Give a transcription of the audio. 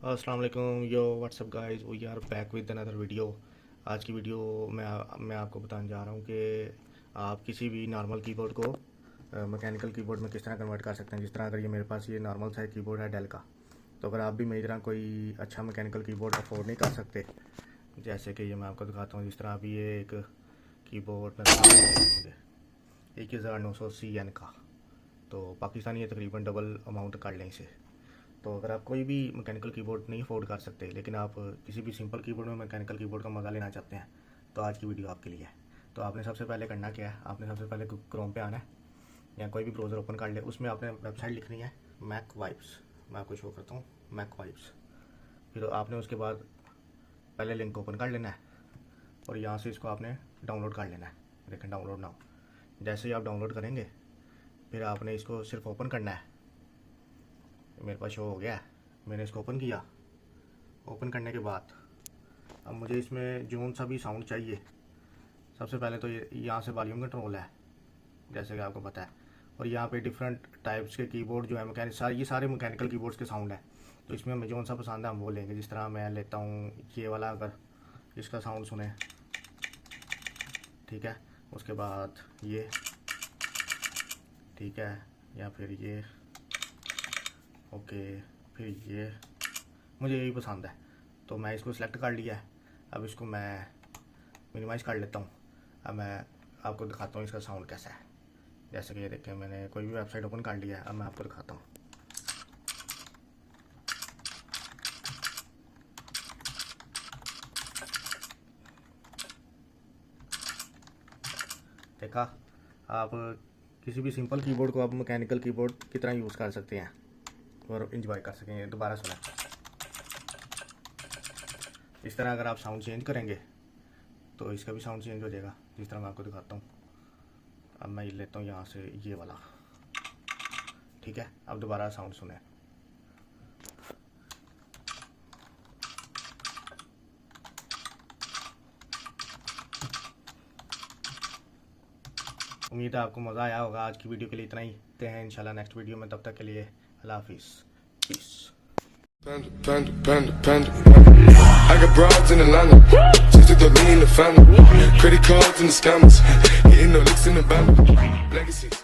अस्सलाम वालेकुम yo what's up guys, we are back with another video. आज की वीडियो में मैं आपको बताने जा रहा हूँ कि आप किसी भी नॉर्मल कीबोर्ड को मैकेनिकल कीबोर्ड में किस तरह कन्वर्ट कर सकते हैं। जिस तरह अगर ये मेरे पास ये नॉर्मल सा कीबोर्ड है डेल का, तो अगर आप भी मेरी तरह कोई अच्छा मैकेनिकल कीबोर्ड अफोर्ड नहीं कर सकते, जैसे कि ये मैं आपको दिखाता हूँ। जिस तरह अभी ये एक कीबोर्ड 1980 का, तो पाकिस्तानी ये तकरीबन डबल अमाउंट कर लें इसे। तो अगर आप कोई भी मैकेनिकल कीबोर्ड नहीं अफोर्ड कर सकते, लेकिन आप किसी भी सिंपल कीबोर्ड में मैकेनिकल कीबोर्ड का मज़ा लेना चाहते हैं, तो आज की वीडियो आपके लिए है। तो आपने सबसे पहले करना क्या है, आपने सबसे पहले क्रोम पे आना है या कोई भी ब्राउज़र ओपन कर ले, उसमें आपने वेबसाइट लिखनी है मैक वाइप्स। मैं आपको शो करता हूँ मैक वाइप्स। फिर आपने उसके बाद पहले लिंक ओपन कर लेना है और यहाँ से इसको आपने डाउनलोड कर लेना है। देखें डाउनलोड नाउ। जैसे ही आप डाउनलोड करेंगे, फिर आपने इसको सिर्फ ओपन करना है। मेरे पास शो हो गया है, मैंने इसको ओपन किया। ओपन करने के बाद अब मुझे इसमें जोन सा भी साउंड चाहिए। सबसे पहले तो ये यहाँ से वॉल्यूम कंट्रोल है, जैसे कि आपको पता है, और यहाँ पे डिफरेंट टाइप्स के कीबोर्ड जो है ये सारे मैकेनिकल कीबोर्ड्स के साउंड है। तो इसमें हमें जोन सा पसंद है हम वो लेंगे। जिस तरह मैं लेता हूँ ये वाला, अगर इसका साउंड सुने, ठीक है। उसके बाद ये, ठीक है, या फिर ये, ओके, फिर ये, मुझे यही पसंद है तो मैं इसको सिलेक्ट कर लिया है। अब इसको मैं मिनिमाइज़ कर लेता हूँ। अब मैं आपको दिखाता हूँ इसका साउंड कैसा है। जैसे कि ये देखें, मैंने कोई भी वेबसाइट ओपन कर लिया है। अब मैं आपको दिखाता हूँ। देखा, आप किसी भी सिंपल कीबोर्ड को आप मैकेनिकल कीबोर्ड की तरह यूज़ कर सकते हैं और इंजॉय कर सकेंगे। दोबारा सुना, इस तरह अगर आप साउंड चेंज करेंगे तो इसका भी साउंड चेंज हो जाएगा। जिस तरह मैं आपको दिखाता हूँ। अब मैं ये लेता हूँ यहाँ से ये वाला, ठीक है। अब दोबारा साउंड सुने। उम्मीद है आपको मज़ा आया होगा। आज की वीडियो के लिए इतना ही। देखते हैं इंशाल्लाह नेक्स्ट वीडियो में। तब तक के लिए अल्लाह हाफिज़, piece. I got broads in Atlanta, just to throw me in the family. Credit cards and the scammers, hitting the licks in the band. Legacies.